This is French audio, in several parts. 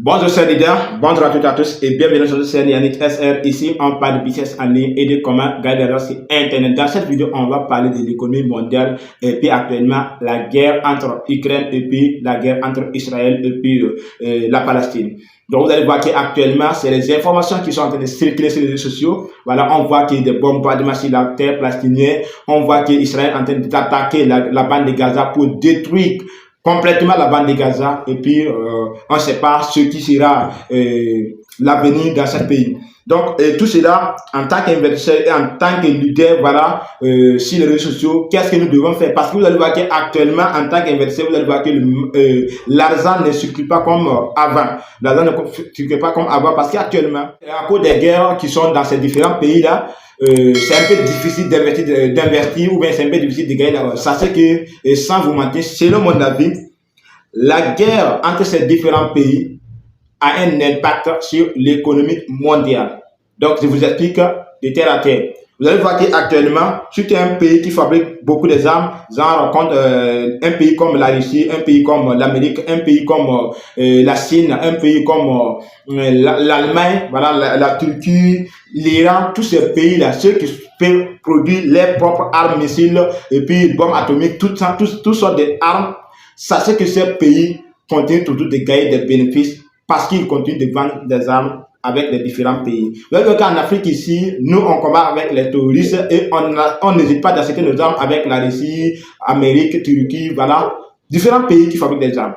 Bonjour chers leaders, bonjour à toutes et à tous et bienvenue sur cette chaîne Yannick SR. Ici, on parle de business en ligne et de comment gagner de l'argent sur Internet. Dans cette vidéo, on va parler de l'économie mondiale et puis actuellement la guerre entre Ukraine et puis la guerre entre Israël et puis la Palestine. Donc vous allez voir qu'actuellement, c'est les informations qui sont en train de circuler sur les réseaux sociaux. Voilà, on voit qu'il y a des bombardements sur la terre palestinienne. On voit qu'Israël est en train d'attaquer la bande de Gaza pour détruire complètement la bande de Gaza et puis on ne sait pas ce qui sera l'avenir dans ce pays. Donc tout cela en tant qu'investisseur et en tant que leader, voilà, sur les réseaux sociaux, qu'est-ce que nous devons faire? Parce que vous allez voir qu'actuellement en tant qu'investisseur, vous allez voir que l'argent ne circule pas comme avant. L'argent ne circule pas comme avant parce qu'actuellement, à cause des guerres qui sont dans ces différents pays-là, c'est un peu difficile d'investir ou bien c'est un peu difficile de gagner l'argent. Sachez que, sans vous mentir, selon mon avis, la guerre entre ces différents pays a un impact sur l'économie mondiale. Donc, je vous explique de terre à terre. Vous allez voir qu'actuellement, si tu es un pays qui fabrique beaucoup d'armes, un pays comme la Russie, un pays comme l'Amérique, un pays comme la Chine, un pays comme l'Allemagne, voilà, la Turquie, l'Iran, tous ces pays-là, ceux qui peuvent produire leurs propres armes, missiles, et puis bombes atomiques, toutes sortes d'armes, sachez que ces pays continuent toujours de gagner des bénéfices parce qu'ils continuent de vendre des armes avec les différents pays. Vous voyez qu'en Afrique ici, nous on combat avec les terroristes et on n'hésite pas d'acheter nos armes avec la Russie, Amérique, Turquie, voilà, différents pays qui fabriquent des armes.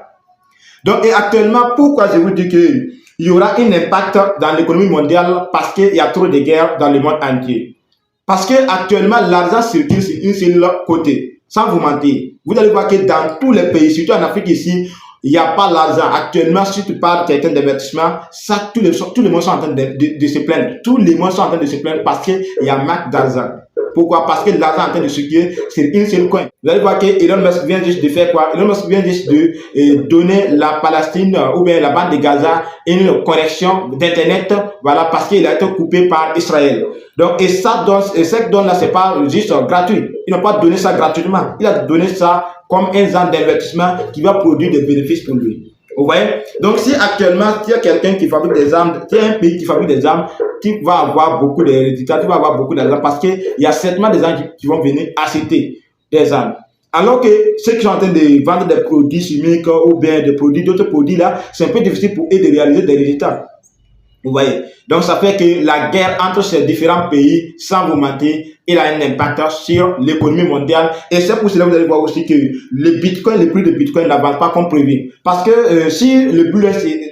Donc, et actuellement, pourquoi je vous dis qu'il y aura un impact dans l'économie mondiale? Parce qu'il y a trop de guerres dans le monde entier. Parce que actuellement, l'argent circule sur un seul côté, sans vous mentir. Vous allez voir que dans tous les pays, surtout en Afrique ici, il n'y a pas l'argent. Actuellement, si tu parles de quelqu'un d'investissement, ça, tous les monde sont en train de se plaindre. Tous les monde sont en train de se plaindre parce qu'il y a manque d'argent. Pourquoi? Parce que l'argent est en train de circuler sur une seule coin. Vous allez voir que Elon Musk vient juste de faire quoi? Elon Musk vient juste de donner la Palestine ou bien la bande de Gaza une connexion d'internet, voilà, parce qu'il a été coupé par Israël. Donc, et cette donne-là, c'est pas juste gratuit. Il n'a pas donné ça gratuitement. Il a donné ça comme un genre d'investissement qui va produire des bénéfices pour lui. Vous voyez? Donc, si actuellement, il y a quelqu'un qui fabrique des armes, il y a un pays qui fabrique des armes, tu vas avoir beaucoup de résultats, tu vas avoir beaucoup d'argent parce qu'il y a certainement des gens qui vont venir acheter des armes. Alors que ceux qui sont en train de vendre des produits chimiques ou bien d'autres produits là, c'est un peu difficile pour eux de réaliser des résultats. Vous voyez? Donc, ça fait que la guerre entre ces différents pays, sans vous mentir, il a un impact sur l'économie mondiale. Et c'est pour cela que vous allez voir aussi que le prix de Bitcoin n'avance pas comme prévu. Parce que si le but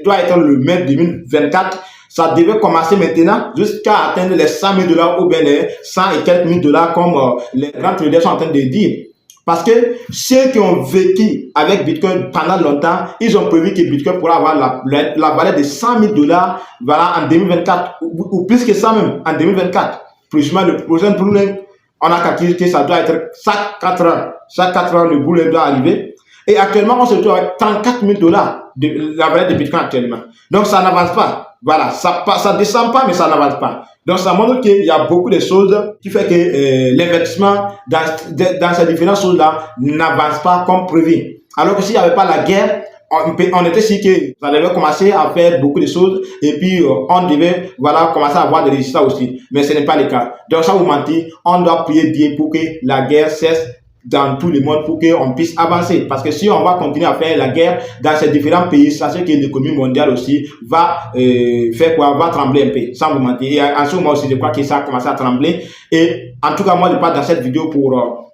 doit être le mai 2024, ça devait commencer maintenant jusqu'à atteindre les 100 000 $ ou bien les 100 et quelques mille dollars comme les grands traders sont en train de dire. Parce que ceux qui ont vécu avec Bitcoin pendant longtemps, ils ont prévu que Bitcoin pourra avoir la valeur de 100 000 $, voilà, en 2024, ou plus que ça même, en 2024. Plus le prochain bullet, on a calculé que ça doit être chaque 4 heures. Chaque 4 heures, le bullet doit arriver. Et actuellement, on se trouve avec 34 000 $, de la valeur de Bitcoin actuellement. Donc, ça n'avance pas. Voilà, ça descend pas, mais ça n'avance pas. Donc, ça montre qu'il y a beaucoup de choses qui fait que l'investissement dans ces différentes choses-là n'avance pas comme prévu. Alors que s'il n'y avait pas la guerre, on était sûr que ça devait commencer à faire beaucoup de choses et puis on devait, voilà, commencer à avoir des résultats aussi. Mais ce n'est pas le cas. Donc, sans vous mentir, on doit prier Dieu pour que la guerre cesse dans tout le monde pour qu'on puisse avancer. Parce que si on va continuer à faire la guerre dans ces différents pays, sachez que l'économie mondiale aussi va faire quoi? Va trembler un peu, sans vous mentir. Et en ce moment aussi, je crois que ça a commencé à trembler. Et en tout cas, moi, je parle dans cette vidéo pour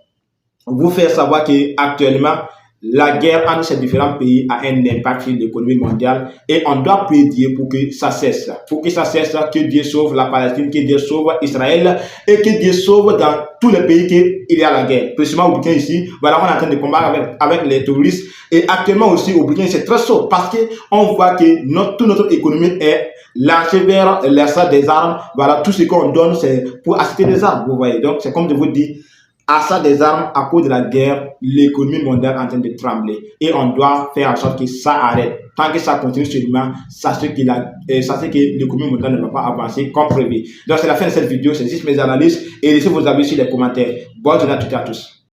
vous faire savoir qu'actuellement, la guerre entre ces différents pays a un impact sur l'économie mondiale et on doit prier Dieu pour que ça cesse. Pour que ça cesse, que Dieu sauve la Palestine, que Dieu sauve Israël et que Dieu sauve dans tous les pays qu'il y a la guerre. Précisément au Burkina ici, voilà, on est en train de combattre avec les terroristes et actuellement aussi au Burkina c'est très chaud parce qu'on voit que toute notre économie est lancée vers l'achat des armes. Voilà, tout ce qu'on donne c'est pour acheter des armes, vous voyez. Donc c'est comme je vous dis, achat des armes à cause de la guerre, l'économie mondiale est en train de trembler. Et on doit faire en sorte que ça arrête. Tant que ça continue seulement, sachez que l'économie mondiale ne va pas avancer comme prévu. Donc c'est la fin de cette vidéo, c'est juste mes analyses. Et laissez vos avis sur les commentaires. Bonne journée à toutes et à tous.